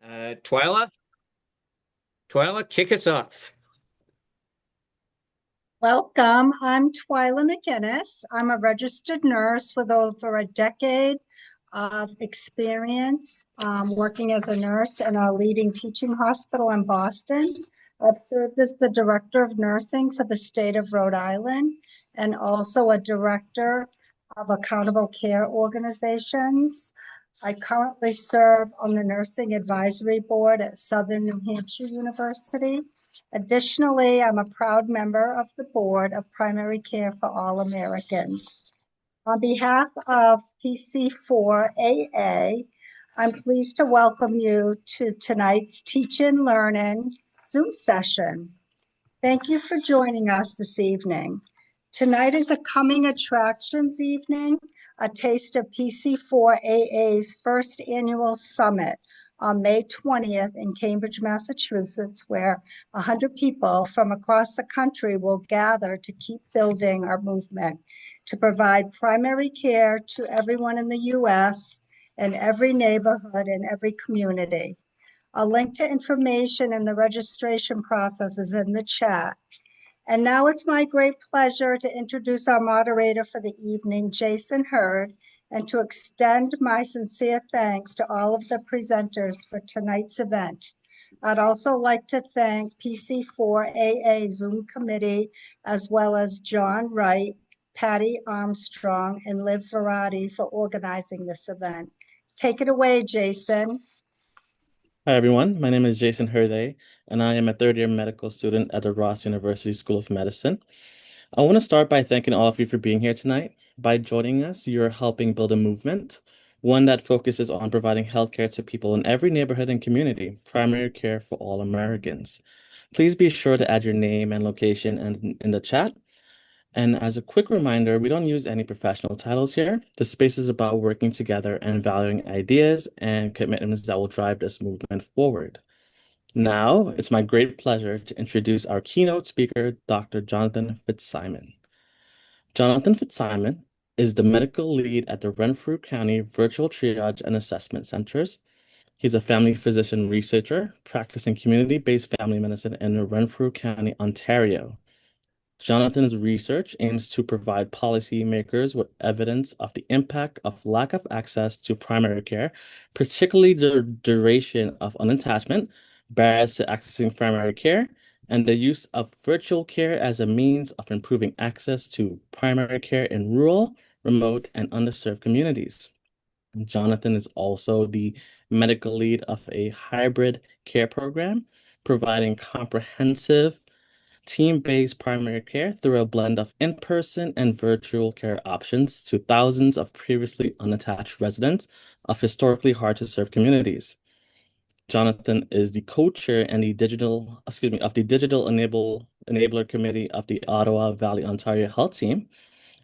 Twyla, kick us off. Welcome. I'm Twyla McGinnis. I'm a registered nurse with over a decade of experience working as a nurse in a leading teaching hospital in Boston. I've served as the director of nursing for the state of Rhode Island and also a director of accountable care organizations. I currently serve on the nursing advisory board at Southern New Hampshire University. Additionally, I'm a proud member of the Board of Primary Care for All Americans. On behalf of PC4AA, I'm pleased to welcome you to tonight's Teach and Learning Zoom session. Thank you for joining us this evening. Tonight is a coming attractions evening, a taste of PC4AA's first annual summit on May 20th in Cambridge, Massachusetts, where 100 people from across the country will gather to keep building our movement to provide primary care to everyone in the U.S. in every neighborhood and every community. A link to information and the registration process is in the chat. And now it's my great pleasure to introduce our moderator for the evening, Jason Hurd, and to extend my sincere thanks to all of the presenters for tonight's event. I'd also like to thank PC4AA Zoom Committee, as well as John Wright, Patty Armstrong, and Liv Verratti for organizing this event. Take it away, Jason. Hi, everyone. My name is Jason Hurday, and I am a third-year medical student at the Ross University School of Medicine. I want to start by thanking all of you for being here tonight. By joining us, you're helping build a movement, one that focuses on providing healthcare to people in every neighborhood and community, primary care for all Americans. Please be sure to add your name and location in the chat. And as a quick reminder, we don't use any professional titles here. The space is about working together and valuing ideas and commitments that will drive this movement forward. Now, it's my great pleasure to introduce our keynote speaker, Dr. Jonathan Fitzsimon. Jonathan Fitzsimon is the medical lead at the Renfrew County Virtual Triage and Assessment Centers. He's a family physician researcher practicing community-based family medicine in Renfrew County, Ontario. Jonathan's research aims to provide policymakers with evidence of the impact of lack of access to primary care, particularly the duration of unattachment, barriers to accessing primary care, and the use of virtual care as a means of improving access to primary care in rural, remote, and underserved communities. Jonathan is also the medical lead of a hybrid care program, providing comprehensive team-based primary care through a blend of in-person and virtual care options to thousands of previously unattached residents of historically hard-to-serve communities. Jonathan is the co-chair and of the Digital Enabler Committee of the Ottawa Valley Ontario Health Team,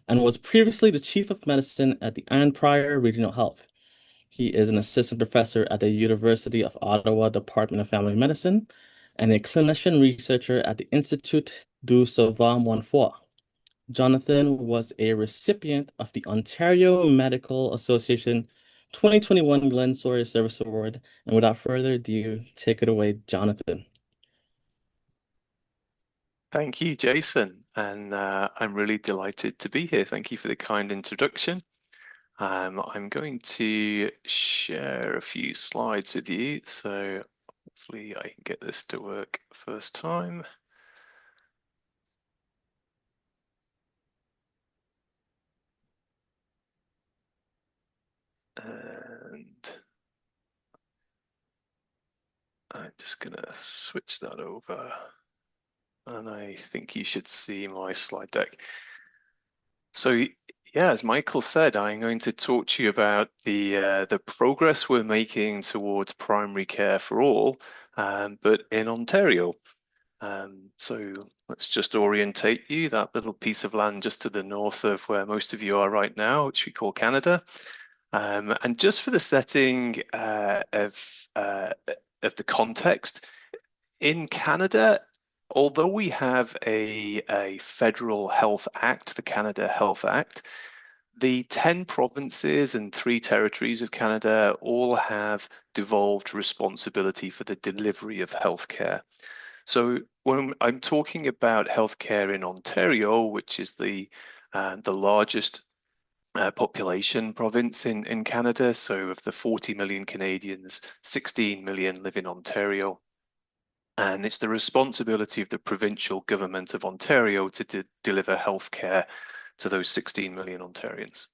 and was previously the Chief of Medicine at the Anne Pryor Regional Health. He is an assistant professor at the University of Ottawa Department of Family Medicine and a clinician researcher at the Institut du Sauveur Monfort. Jonathan was a recipient of the Ontario Medical Association 2021 Glen Sawyer Service Award. And without further ado, take it away, Jonathan. Thank you, Jason. And I'm really delighted to be here. Thank you for the kind introduction. I'm going to share a few slides with you. So hopefully I can get this to work first time. And I'm just going to switch that over. And I think you should see my slide deck. So yeah, as Michael said, I'm going to talk to you about the progress we're making towards primary care for all, but in Ontario. So let's just orientate you, that little piece of land just to the north of where most of you are right now, which we call Canada. And just for the setting of the context, in Canada, although we have a federal health act, the Canada Health Act, the 10 provinces and 3 territories of Canada all have devolved responsibility for the delivery of healthcare. So when I'm talking about healthcare in Ontario, which is the largest population province in Canada, so of the 40 million Canadians, 16 million live in Ontario. And it's the responsibility of the provincial government of Ontario to deliver healthcare to those 16 million Ontarians.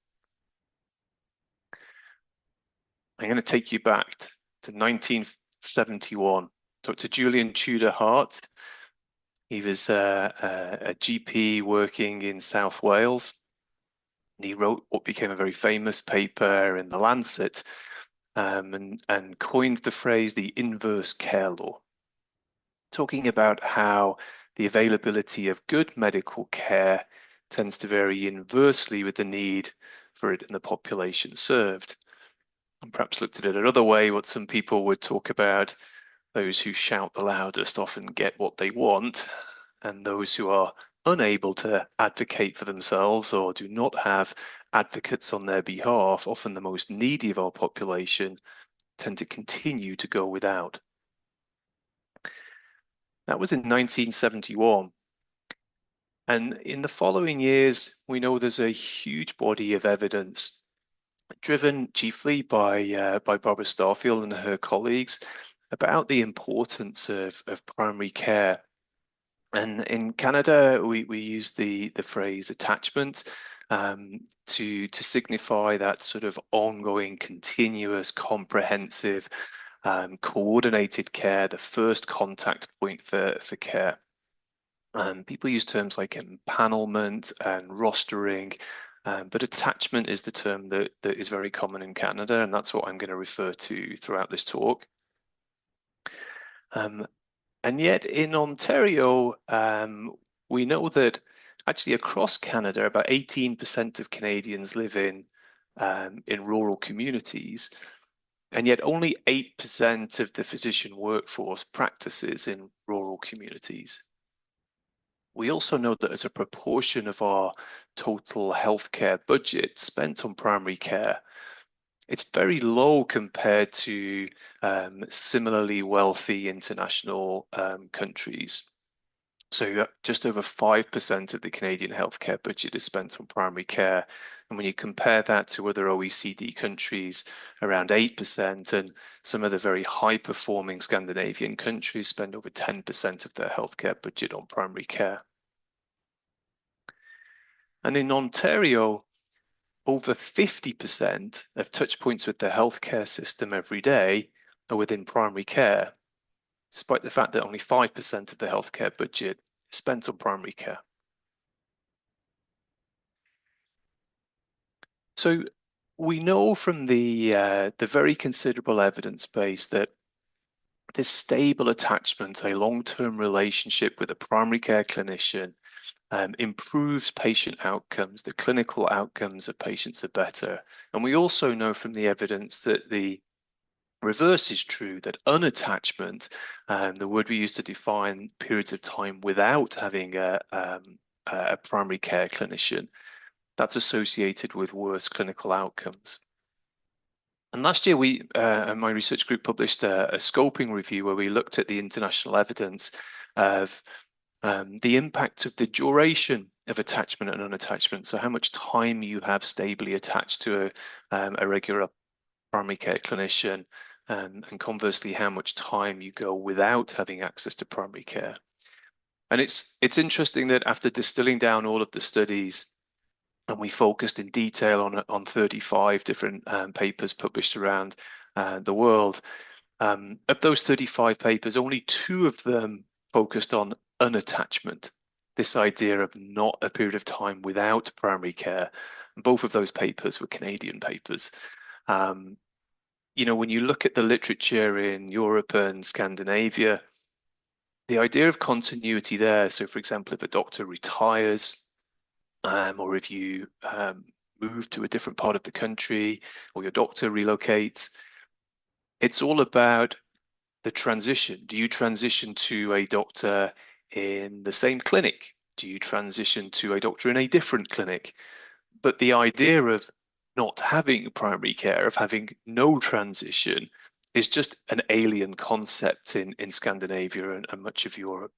I'm going to take you back to 1971. Dr. Julian Tudor Hart. He was a GP working in South Wales. And he wrote what became a very famous paper in the Lancet and coined the phrase the inverse care law, talking about how the availability of good medical care tends to vary inversely with the need for it in the population served. And perhaps looked at it another way, what some people would talk about, those who shout the loudest often get what they want, and those who are unable to advocate for themselves or do not have advocates on their behalf, often the most needy of our population, tend to continue to go without. That was in 1971. And in the following years, we know there's a huge body of evidence driven chiefly by Barbara Starfield and her colleagues about the importance of primary care. And in Canada, we use the phrase attachment to signify that sort of ongoing, continuous, comprehensive, coordinated care, the first contact point for care. People use terms like empanelment and rostering, but attachment is the term that is very common in Canada, and that's what I'm going to refer to throughout this talk. And yet in Ontario, we know that actually across Canada, about 18% of Canadians live in rural communities, and yet only 8% of the physician workforce practices in rural communities. We also know that as a proportion of our total healthcare budget spent on primary care, it's very low compared to similarly wealthy international countries. So just over 5% of the Canadian healthcare budget is spent on primary care. And when you compare that to other OECD countries, around 8%, and some of the very high-performing Scandinavian countries spend over 10% of their healthcare budget on primary care. And in Ontario, over 50% of touch points with the healthcare system every day are within primary care, despite the fact that only 5% of the healthcare budget is spent on primary care. So we know from the very considerable evidence base that this stable attachment, a long-term relationship with a primary care clinician, improves patient outcomes. The clinical outcomes of patients are better. And we also know from the evidence that the reverse is true, that unattachment, the word we use to define periods of time without having a primary care clinician, that's associated with worse clinical outcomes. And last year, we and my research group published a scoping review where we looked at the international evidence of the impact of the duration of attachment and unattachment. So how much time you have stably attached to a regular primary care clinician, and conversely, how much time you go without having access to primary care. And it's interesting that after distilling down all of the studies, and we focused in detail on 35 different papers published around the world. Of those 35 papers, only 2 of them focused on unattachment, this idea of not a period of time without primary care. And both of those papers were Canadian papers. You know, when you look at the literature in Europe and Scandinavia, the idea of continuity there, so for example, if a doctor retires, or if you move to a different part of the country, or your doctor relocates, it's all about the transition. Do you transition to a doctor in the same clinic? Do you transition to a doctor in a different clinic? But the idea of not having primary care, of having no transition, is just an alien concept in Scandinavia and much of Europe.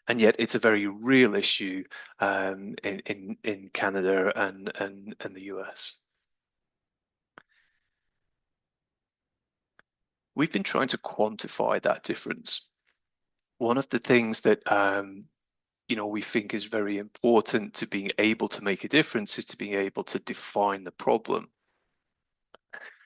And yet it's a very real issue in Canada and the US. We've been trying to quantify that difference. One of the things that we think is very important to being able to make a difference is to being able to define the problem.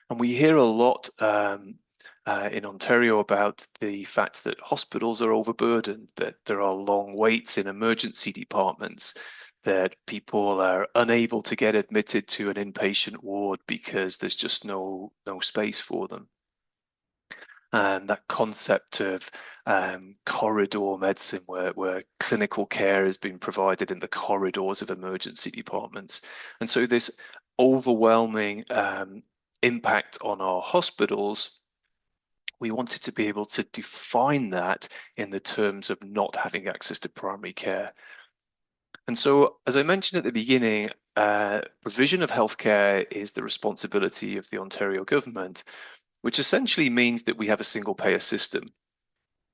And we hear a lot in Ontario about the fact that hospitals are overburdened, that there are long waits in emergency departments, that people are unable to get admitted to an inpatient ward because there's just no space for them. And that concept of corridor medicine, where clinical care has been provided in the corridors of emergency departments. And so this overwhelming impact on our hospitals, we wanted to be able to define that in the terms of not having access to primary care. And so, as I mentioned at the beginning, provision of healthcare is the responsibility of the Ontario government, which essentially means that we have a single payer system.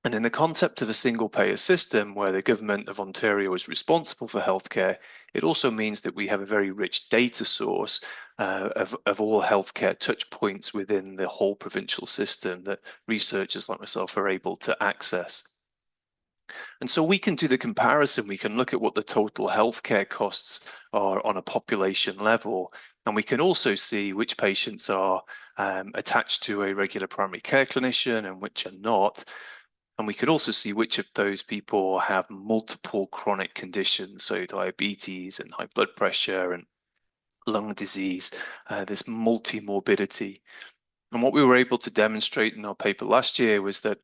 And in the concept of a single payer system where the government of Ontario is responsible for healthcare, it also means that we have a very rich data source of all healthcare touch points within the whole provincial system that researchers like myself are able to access. And so we can do the comparison. We can look at what the total healthcare costs are on a population level. And we can also see which patients are attached to a regular primary care clinician and which are not. And we could also see which of those people have multiple chronic conditions, so diabetes and high blood pressure and lung disease, this multi-morbidity. And what we were able to demonstrate in our paper last year was that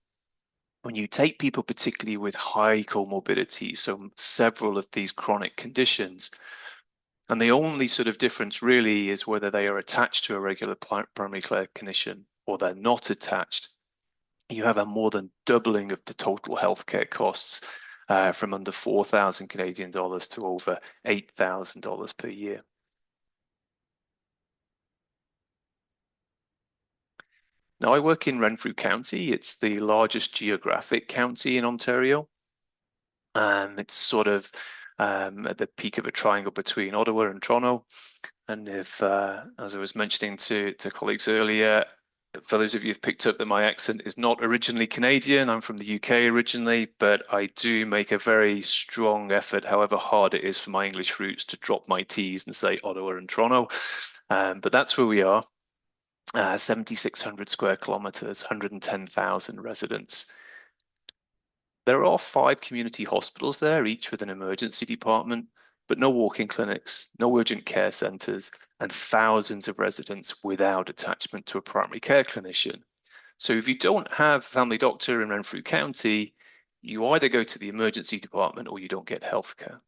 when you take people particularly with high comorbidity, so several of these chronic conditions, and the only sort of difference really is whether they are attached to a regular primary care clinician or they're not attached, you have a more than doubling of the total healthcare costs from under 4,000 Canadian dollars to over $8,000 per year. Now, I work in Renfrew County. It's the largest geographic county in Ontario. It's sort of at the peak of a triangle between Ottawa and Toronto. And if, as I was mentioning to colleagues earlier, for those of you who've picked up that my accent is not originally Canadian, I'm from the UK originally, but I do make a very strong effort, however hard it is for my English roots, to drop my T's and say Ottawa and Toronto. But that's where we are. 7,600 square kilometers, 110,000 residents. There are 5 community hospitals there, each with an emergency department, but no walk-in clinics, no urgent care centres, and thousands of residents without attachment to a primary care clinician. So if you don't have a family doctor in Renfrew County, you either go to the emergency department or you don't get healthcare.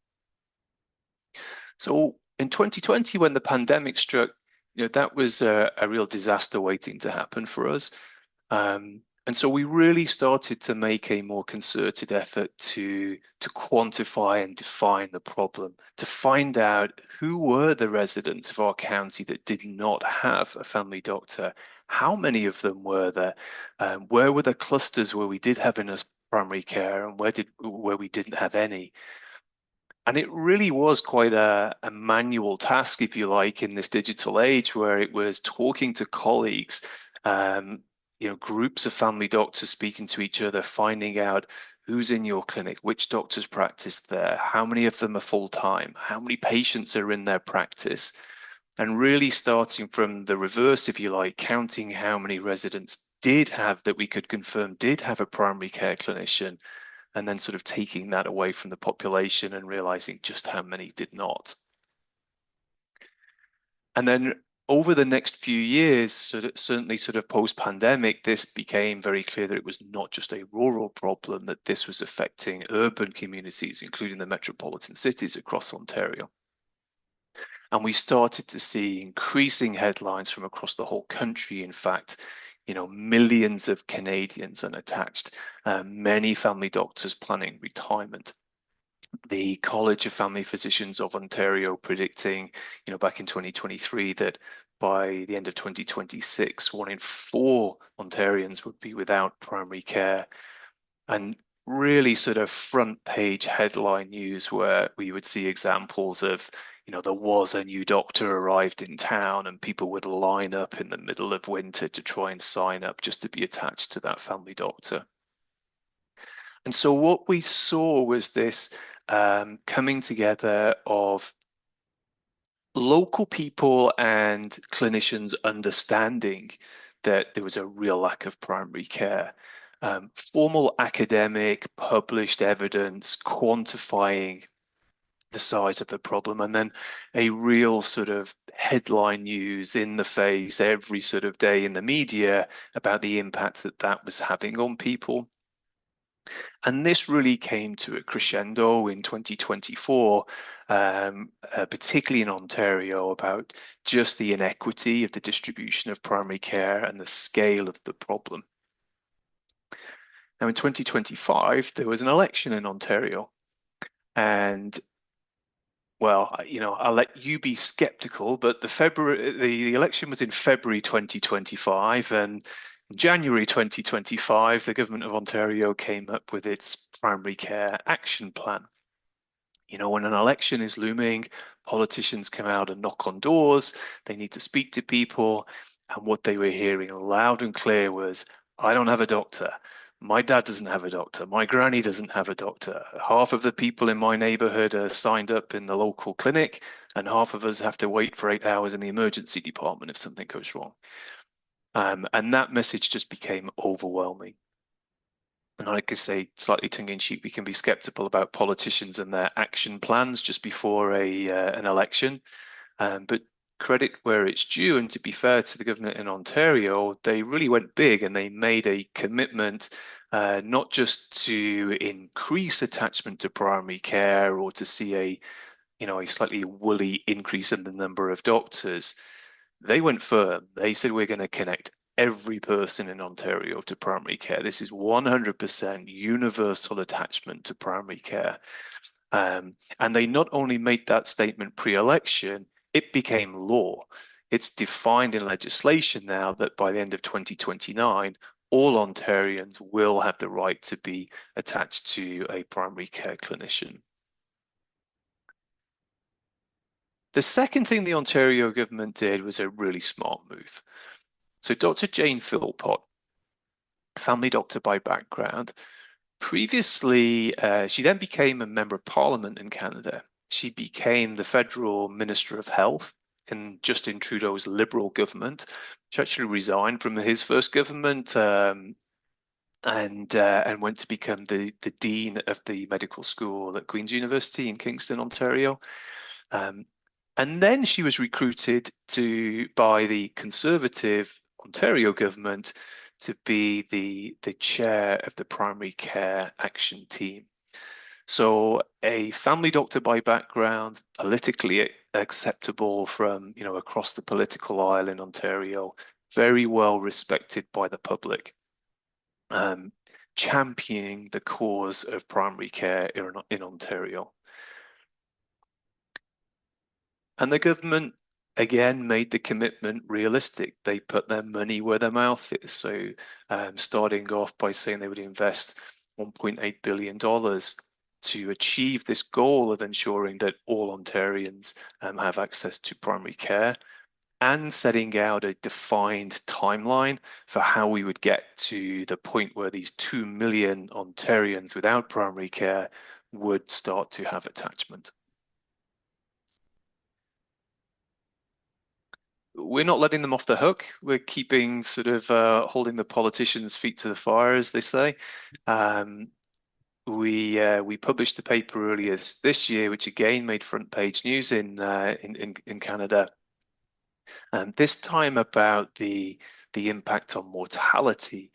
So in 2020, when the pandemic struck, that was a real disaster waiting to happen for us. And so we really started to make a more concerted effort to quantify and define the problem, to find out who were the residents of our county that did not have a family doctor, how many of them were there, where were the clusters where we did have enough primary care and where we didn't have any. And it really was quite a manual task, if you like, in this digital age, where it was talking to colleagues, groups of family doctors speaking to each other, finding out who's in your clinic, which doctors practice there, how many of them are full-time, how many patients are in their practice, and really starting from the reverse, if you like, counting how many residents that we could confirm did have a primary care clinician, and then sort of taking that away from the population and realizing just how many did not. And then over the next few years, certainly sort of post-pandemic, this became very clear that it was not just a rural problem, that this was affecting urban communities, including the metropolitan cities across Ontario. And we started to see increasing headlines from across the whole country. In fact, millions of Canadians unattached, many family doctors planning retirement. the College of Family Physicians of Ontario predicting, back in 2023 that by the end of 2026, 1 in 4 Ontarians would be without primary care. And really sort of front page headline news where we would see examples of, there was a new doctor arrived in town and people would line up in the middle of winter to try and sign up just to be attached to that family doctor. And so what we saw was this coming together of local people and clinicians understanding that there was a real lack of primary care. Formal academic published evidence quantifying the size of the problem, and then a real sort of headline news in the face every sort of day in the media about the impact that that was having on people. And this really came to a crescendo in 2024, particularly in Ontario, about just the inequity of the distribution of primary care and the scale of the problem. Now, in 2025, there was an election in Ontario, and well, I'll let you be skeptical, but the election was in February 2025, and in January 2025, the government of Ontario came up with its primary care action plan. When an election is looming, politicians come out and knock on doors, they need to speak to people, and what they were hearing loud and clear was, I don't have a doctor. My dad doesn't have a doctor. My granny doesn't have a doctor. Half of the people in my neighborhood are signed up in the local clinic, and half of us have to wait for 8 hours in the emergency department if something goes wrong. And that message just became overwhelming. And like I say, slightly tongue-in-cheek, we can be skeptical about politicians and their action plans just before an election. But credit where it's due, and to be fair to the government in Ontario, they really went big and they made a commitment not just to increase attachment to primary care or to see a slightly woolly increase in the number of doctors. They went firm. They said, we're going to connect every person in Ontario to primary care. This is 100% universal attachment to primary care. And they not only made that statement pre-election, it became law. It's defined in legislation now that by the end of 2029, all Ontarians will have the right to be attached to a primary care clinician. The second thing the Ontario government did was a really smart move. So Dr. Jane Philpott, family doctor by background, previously, she then became a member of parliament in Canada. She became the federal minister of health in Justin Trudeau's Liberal government. She actually resigned from his first government and went to become the dean of the medical school at Queen's University in Kingston, Ontario. And then she was recruited by the Conservative Ontario government to be the chair of the primary care action team. So a family doctor by background, politically acceptable from across the political aisle in Ontario, very well respected by the public, championing the cause of primary care in Ontario. And the government, again, made the commitment realistic. They put their money where their mouth is. So starting off by saying they would invest $1.8 billion to achieve this goal of ensuring that all Ontarians have access to primary care, and setting out a defined timeline for how we would get to the point where these 2 million Ontarians without primary care would start to have attachment. We're not letting them off the hook. We're keeping sort of holding the politicians' feet to the fire, as they say. We published the paper earlier this year, which again made front page news in Canada. This time about the impact on mortality.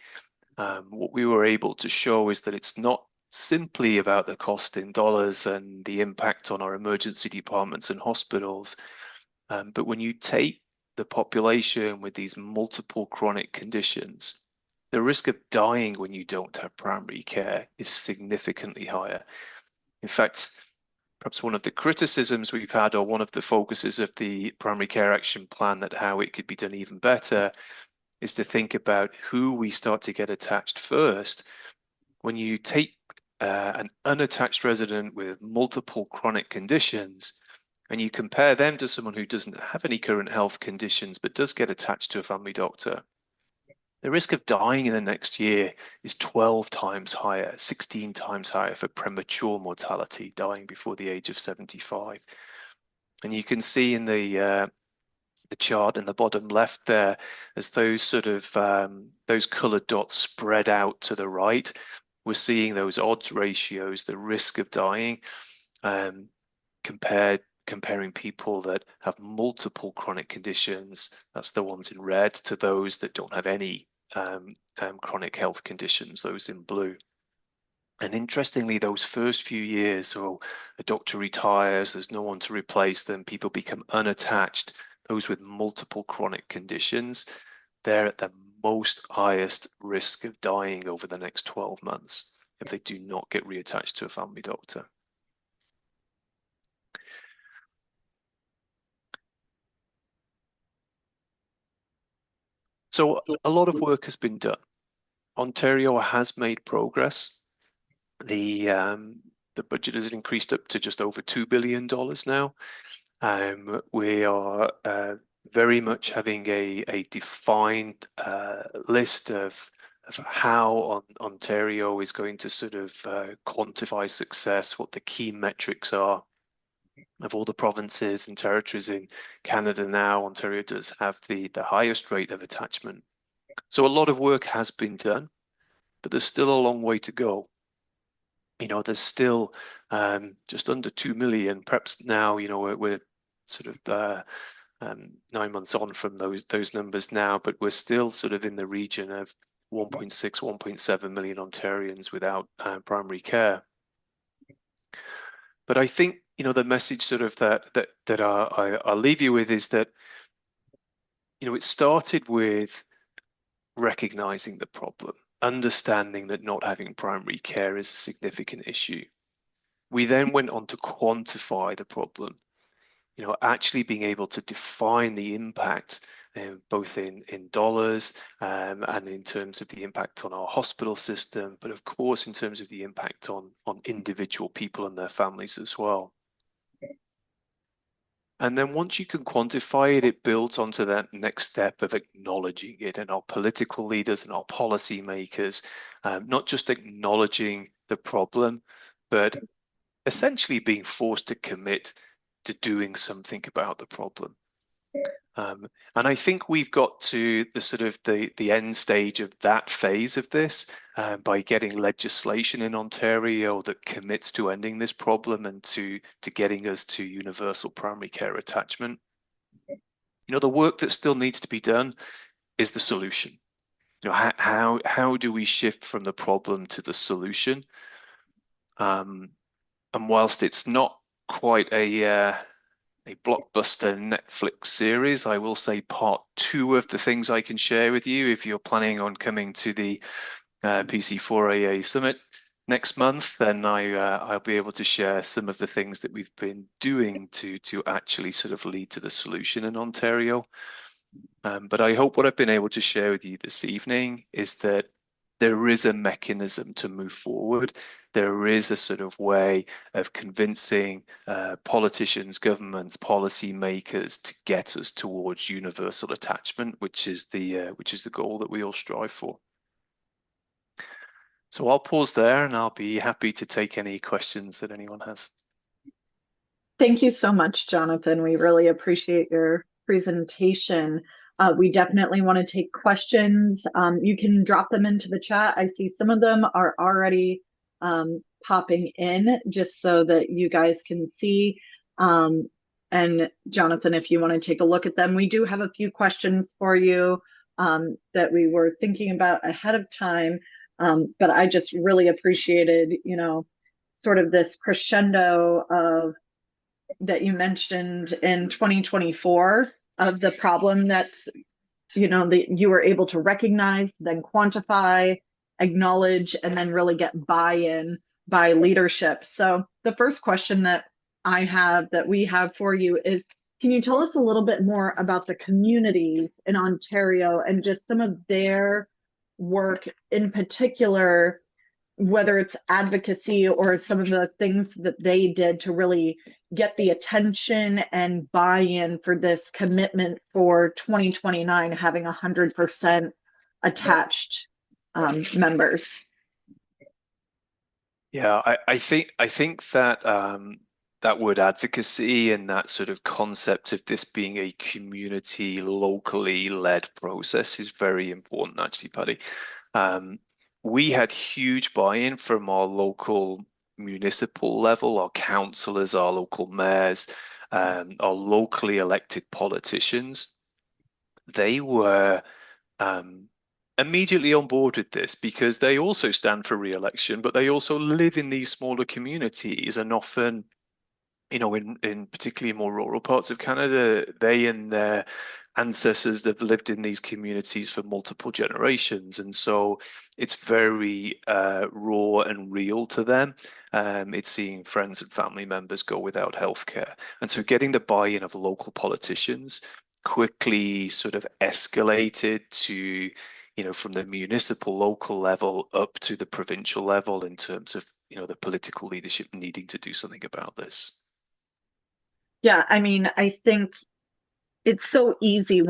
What we were able to show is that it's not simply about the cost in dollars and the impact on our emergency departments and hospitals, but when you take the population with these multiple chronic conditions, the risk of dying when you don't have primary care is significantly higher. In fact, perhaps one of the criticisms we've had, or one of the focuses of the primary care action plan, that how it could be done even better, is to think about who we start to get attached first. When you take an unattached resident with multiple chronic conditions and you compare them to someone who doesn't have any current health conditions but does get attached to a family doctor, the risk of dying in the next year is 12 times higher, 16 times higher for premature mortality, dying before the age of 75. And you can see in the chart in the bottom left there, as those sort of those colored dots spread out to the right, we're seeing those odds ratios, the risk of dying, comparing people that have multiple chronic conditions, that's the ones in red, to those that don't have any chronic health conditions, those in blue. And interestingly, those first few years, so a doctor retires, there's no one to replace them, people become unattached, those with multiple chronic conditions, they're at the most highest risk of dying over the next 12 months if they do not get reattached to a family doctor. So a lot of work has been done. Ontario has made progress. The budget has increased up to just over $2 billion now. We are very much having a defined list of how Ontario is going to sort of quantify success, what the key metrics are. Of all the provinces and territories in Canada now, Ontario does have the highest rate of attachment. So a lot of work has been done, but there's still a long way to go. You know, there's still just under 2 million. Perhaps now, you know, we're sort of 9 months on from those numbers now, but we're still sort of in the region of 1.6, 1.7 million Ontarians without primary care. But I think, you know, the message sort of that I'll leave you with is that, you know, it started with recognizing the problem, understanding that not having primary care is a significant issue. We then went on to quantify the problem, you know, actually being able to define the impact, both in dollars and in terms of the impact on our hospital system, but of course in terms of the impact on individual people and their families as well. And then once you can quantify it, it builds onto that next step of acknowledging it, and our political leaders and our policy makers, not just acknowledging the problem, but essentially being forced to commit to doing something about the problem. And I think we've got to the sort of the end stage of that phase of this by getting legislation in Ontario that commits to ending this problem and to getting us to universal primary care attachment. You know, the work that still needs to be done is the solution. You know, how do we shift from the problem to the solution? And whilst it's not quite a blockbuster Netflix series, I will say part 2 of the things I can share with you if you're planning on coming to the PC4AA Summit next month, then I'll be able to share some of the things that we've been doing to actually sort of lead to the solution in Ontario. But I hope what I've been able to share with you this evening is that there is a mechanism to move forward. There is a sort of way of convincing politicians, governments, policy makers to get us towards universal attachment, which is the goal that we all strive for. So I'll pause there and I'll be happy to take any questions that anyone has. Thank you so much, Jonathan. We really appreciate your presentation. We definitely want to take questions. You can drop them into the chat. I see some of them are already popping in just so that you guys can see. And Jonathan, if you want to take a look at them, we do have a few questions for you that we were thinking about ahead of time. But I just really appreciated, you know, sort of this crescendo of that you mentioned in 2024 of the problem that's, you know, that you were able to recognize, then quantify, acknowledge, and then really get buy-in by leadership. So the first question that we have for you is, can you tell us a little bit more about the communities in Ontario and just some of their work in particular, whether it's advocacy or some of the things that they did to really get the attention and buy-in for this commitment for 2029 having 100% attached members? Yeah, I think that that word advocacy and that sort of concept of this being a community locally led process is very important, actually, Paddy. We had huge buy-in from our local municipal level, our councillors, our local mayors, our locally elected politicians. They were immediately on board with this because they also stand for re-election, but they also live in these smaller communities, and often, in particularly more rural parts of Canada, they and their ancestors have lived in these communities for multiple generations, and so it's very raw and real to them. It's seeing friends and family members go without healthcare, and so getting the buy-in of local politicians quickly sort of escalated to, from the municipal local level up to the provincial level in terms of, the political leadership needing to do something about this. Yeah, I mean, I think it's so easy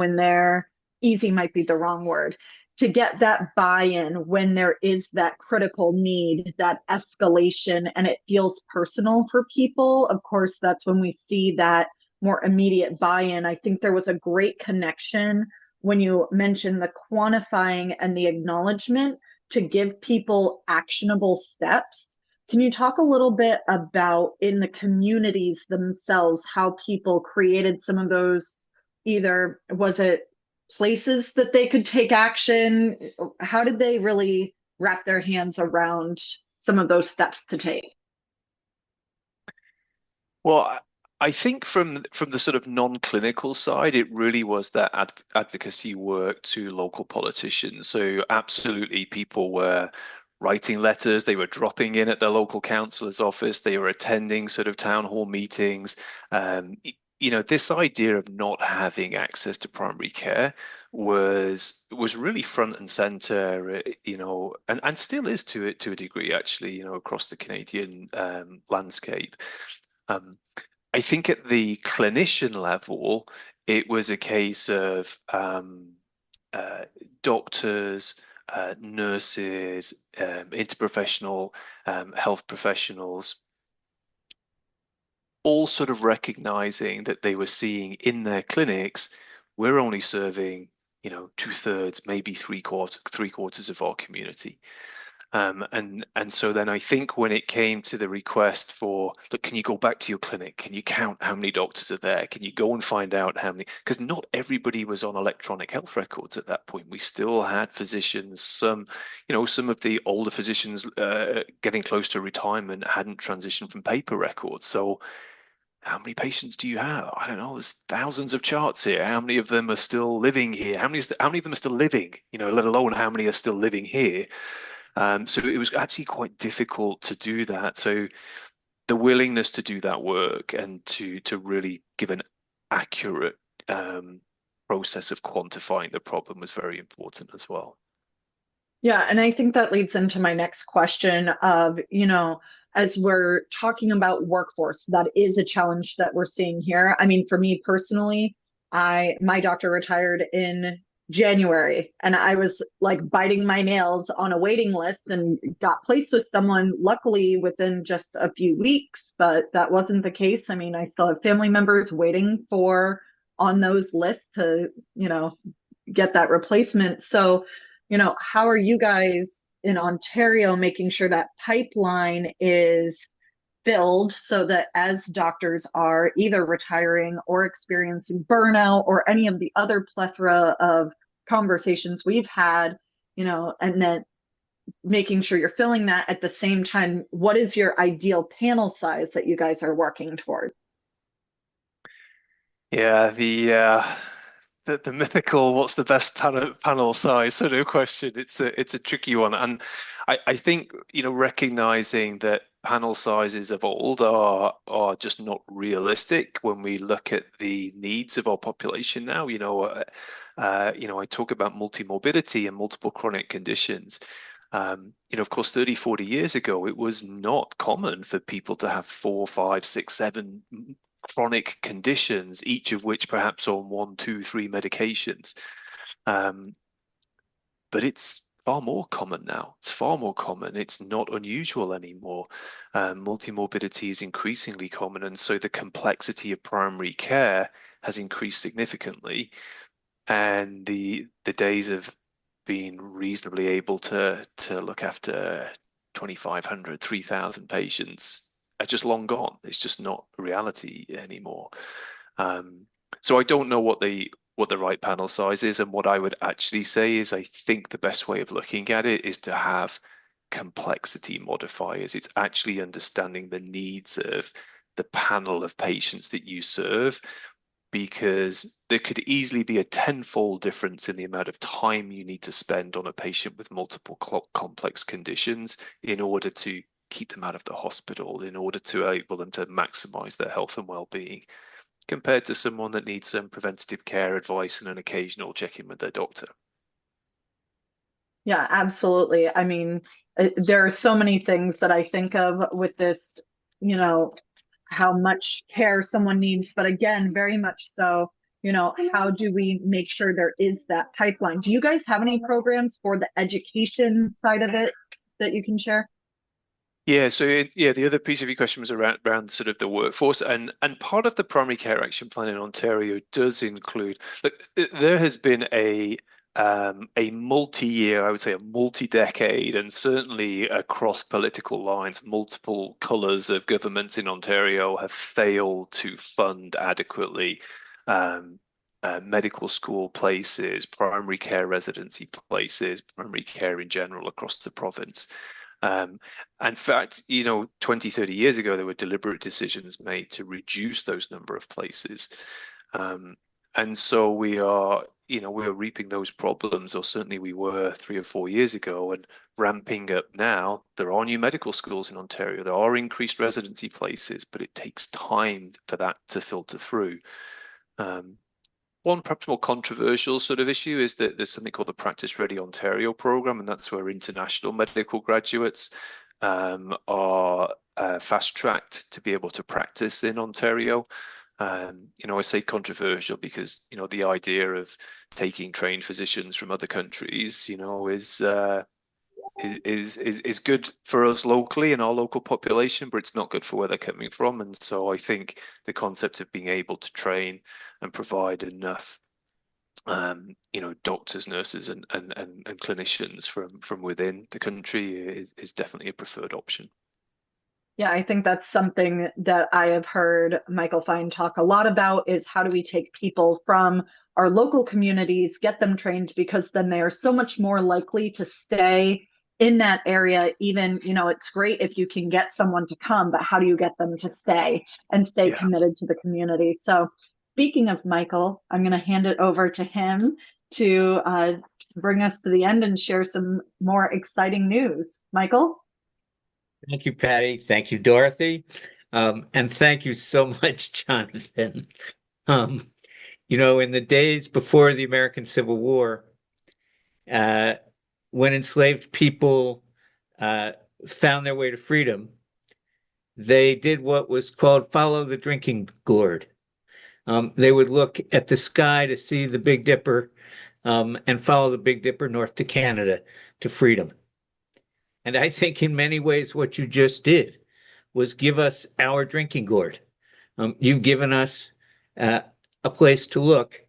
easy might be the wrong word, to get that buy-in when there is that critical need, that escalation, and it feels personal for people. Of course, that's when we see that more immediate buy-in. I think there was a great connection when you mentioned the quantifying and the acknowledgement to give people actionable steps. Can you talk a little bit about in the communities themselves, how people created some of those, either was it places that they could take action? How did they really wrap their hands around some of those steps to take? Well, I think from the sort of non-clinical side, it really was that advocacy work to local politicians. So absolutely, people were writing letters, they were dropping in at their local councillor's office, they were attending sort of town hall meetings. This idea of not having access to primary care was really front and center, and still is to a degree, actually, across the Canadian landscape. I think at the clinician level, it was a case of doctors, nurses, interprofessional health professionals, all sort of recognizing that they were seeing in their clinics, we're only serving, 2/3, maybe three quarters of our community. And so then I think when it came to the request for, look, can you go back to your clinic? Can you count how many doctors are there? Can you go and find out how many? Because not everybody was on electronic health records at that point. We still had physicians, some of the older physicians getting close to retirement hadn't transitioned from paper records. So how many patients do you have? I don't know. There's thousands of charts here. How many of them are still living here? How many of them are still living? Let alone how many are still living here. So it was actually quite difficult to do that. So the willingness to do that work and to really give an accurate process of quantifying the problem was very important as well. Yeah, and I think that leads into my next question of, as we're talking about workforce, that is a challenge that we're seeing here. I mean, for me personally, my doctor retired in January, and I was like biting my nails on a waiting list and got placed with someone, luckily within just a few weeks, but that wasn't the case. I mean, I still have family members waiting on those lists to, get that replacement. So, how are you guys in Ontario making sure that pipeline is filled so that as doctors are either retiring or experiencing burnout or any of the other plethora of conversations we've had, and then making sure you're filling that at the same time, what is your ideal panel size that you guys are working toward? Yeah, the mythical what's the best panel size sort of question. It's a tricky one, and I think recognizing that panel sizes of old are just not realistic when we look at the needs of our population now. I talk about multimorbidity and multiple chronic conditions. Of course, 30, 40 years ago, it was not common for people to have 4, 5, 6, 7 chronic conditions, each of which perhaps on 1, 2, 3 medications. But it's far more common now. It's far more common. It's not unusual anymore. Multimorbidity is increasingly common, and so the complexity of primary care has increased significantly. And the days of being reasonably able to look after 2,500, 3,000 patients are just long gone. It's just not a reality anymore. So I don't know what the right panel size is, and what I would actually say is I think the best way of looking at it is to have complexity modifiers. It's actually understanding the needs of the panel of patients that you serve, because there could easily be a tenfold difference in the amount of time you need to spend on a patient with multiple complex conditions in order to keep them out of the hospital, in order to enable them to maximize their health and well-being, compared to someone that needs some preventative care advice and an occasional check-in with their doctor. Yeah, absolutely. I mean, there are so many things that I think of with this, how much care someone needs, but again, very much so, how do we make sure there is that pipeline? Do you guys have any programs for the education side of it that you can share? Yeah, so the other piece of your question was around sort of the workforce, and part of the primary care action plan in Ontario does include, look, there has been a multi-year, I would say a multi-decade, and certainly across political lines, multiple colours of governments in Ontario have failed to fund adequately medical school places, primary care residency places, primary care in general across the province. In fact, 20, 30 years ago, there were deliberate decisions made to reduce those number of places. And so we are reaping those problems, or certainly we were 3 or 4 years ago, and ramping up now. There are new medical schools in Ontario. There are increased residency places, but it takes time for that to filter through. One perhaps more controversial sort of issue is that there's something called the Practice Ready Ontario program, and that's where international medical graduates are fast-tracked to be able to practice in Ontario. I say controversial because the idea of taking trained physicians from other countries, is good for us locally in our local population, but it's not good for where they're coming from. And so I think the concept of being able to train and provide enough doctors, nurses, and clinicians from within the country is definitely a preferred option. Yeah, I think that's something that I have heard Michael Fine talk a lot about, is how do we take people from our local communities, get them trained, because then they are so much more likely to stay in that area. Even, it's great if you can get someone to come, but how do you get them to stay and stay committed to the community? So speaking of Michael, I'm going to hand it over to him to bring us to the end and share some more exciting news. Michael? Thank you, Patty. Thank you, Dorothy. And thank you so much, Jonathan. In the days before the American Civil War, when enslaved people found their way to freedom, they did what was called follow the drinking gourd. They would look at the sky to see the Big Dipper and follow the Big Dipper north to Canada to freedom. And I think in many ways what you just did was give us our drinking gourd. You've given us a place to look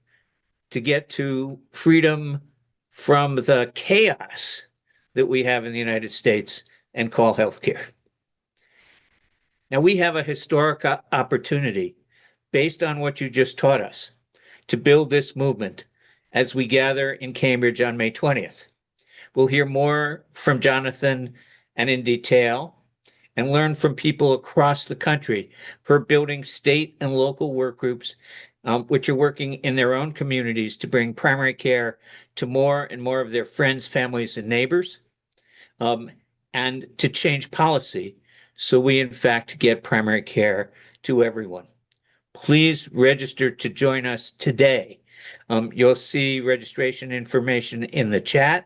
to get to freedom from the chaos that we have in the United States and call healthcare. Now, we have a historic opportunity based on what you just taught us to build this movement as we gather in Cambridge on May 20th. We'll hear more from Jonathan and in detail, and learn from people across the country who are building state and local work groups, which are working in their own communities to bring primary care to more and more of their friends, families, and neighbors, and to change policy so we in fact get primary care to everyone. Please register to join us today. You'll see registration information in the chat.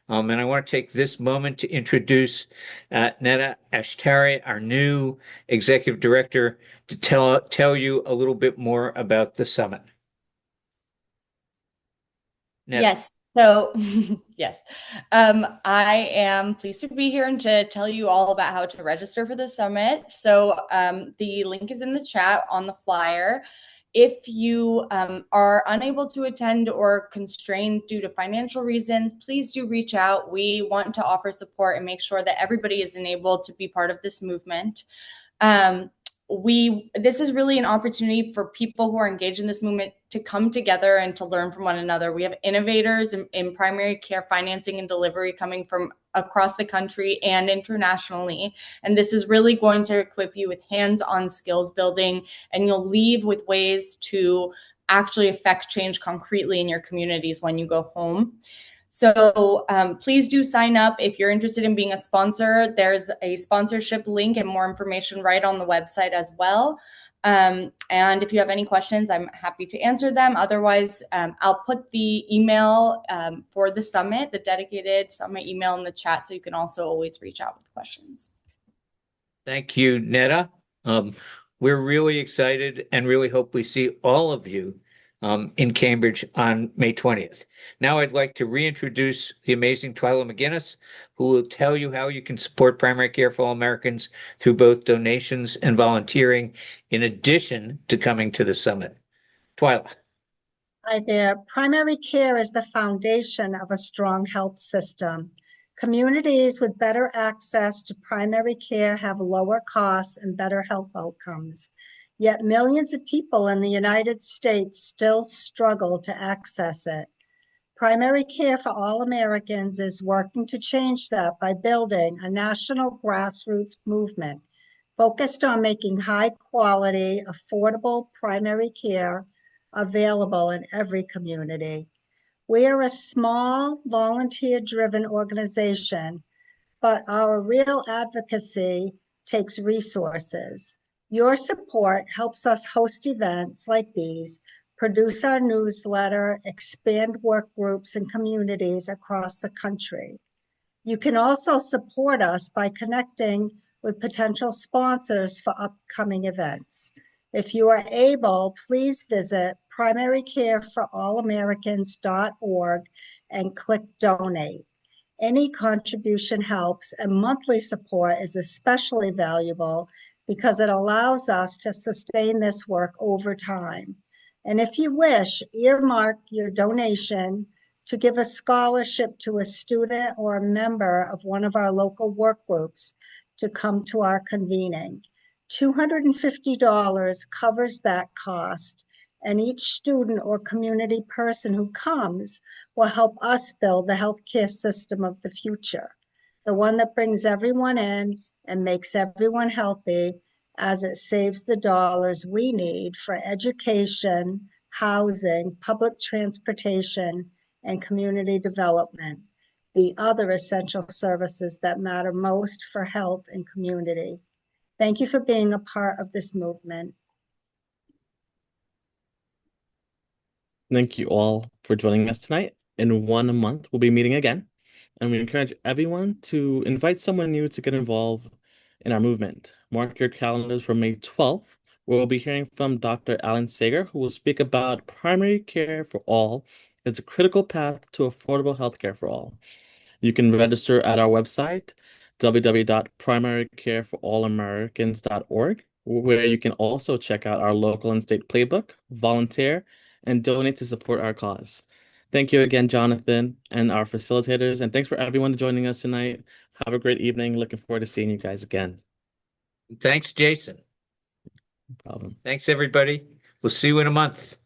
And I want to take this moment to introduce Netta Ashtari, our new executive director, to tell you a little bit more about the summit. Netta. Yes. So, yes, I am pleased to be here and to tell you all about how to register for the summit. So, the link is in the chat on the flyer. If you are unable to attend or constrained due to financial reasons, please do reach out. We want to offer support and make sure that everybody is enabled to be part of this movement. This is really an opportunity for people who are engaged in this movement to come together and to learn from one another. We have innovators in primary care financing and delivery coming from across the country and internationally. And this is really going to equip you with hands-on skills building, and you'll leave with ways to actually affect change concretely in your communities when you go home. So please do sign up if you're interested in being a sponsor. There's a sponsorship link and more information right on the website as well. And if you have any questions, I'm happy to answer them. Otherwise, I'll put the email for the summit, the dedicated summit email, in the chat, so you can also always reach out with questions. Thank you, Netta. We're really excited and really hope we see all of you in Cambridge on May 20th. Now I'd like to reintroduce the amazing Twyla McGinnis, who will tell you how you can support primary care for all Americans through both donations and volunteering, in addition to coming to the summit. Twyla. Hi there. Primary care is the foundation of a strong health system. Communities with better access to primary care have lower costs and better health outcomes. Yet millions of people in the United States still struggle to access it. Primary Care for All Americans is working to change that by building a national grassroots movement focused on making high-quality, affordable primary care available in every community. We are a small, volunteer-driven organization, but our real advocacy takes resources. Your support helps us host events like these, produce our newsletter, expand work groups and communities across the country. You can also support us by connecting with potential sponsors for upcoming events. If you are able, please visit primarycareforallamericans.org and click donate. Any contribution helps, and monthly support is especially valuable because it allows us to sustain this work over time. And if you wish, earmark your donation to give a scholarship to a student or a member of one of our local work groups to come to our convening. $250 covers that cost, and each student or community person who comes will help us build the healthcare system of the future, the one that brings everyone in and makes everyone healthy, as it saves the dollars we need for education, housing, public transportation, and community development, the other essential services that matter most for health and community. Thank you for being a part of this movement. Thank you all for joining us tonight. In 1 month, we'll be meeting again, and we encourage everyone to invite someone new to get involved in our movement. Mark your calendars for May 12th, where we'll be hearing from Dr. Alan Sager, who will speak about primary care for all as a critical path to affordable healthcare for all. You can register at our website, www.primarycareforallamericans.org, where you can also check out our local and state playbook, volunteer, and donate to support our cause. Thank you again, Jonathan, and our facilitators, and thanks for everyone joining us tonight. Have a great evening. Looking forward to seeing you guys again. Thanks, Jason. No problem. Thanks, everybody. We'll see you in a month.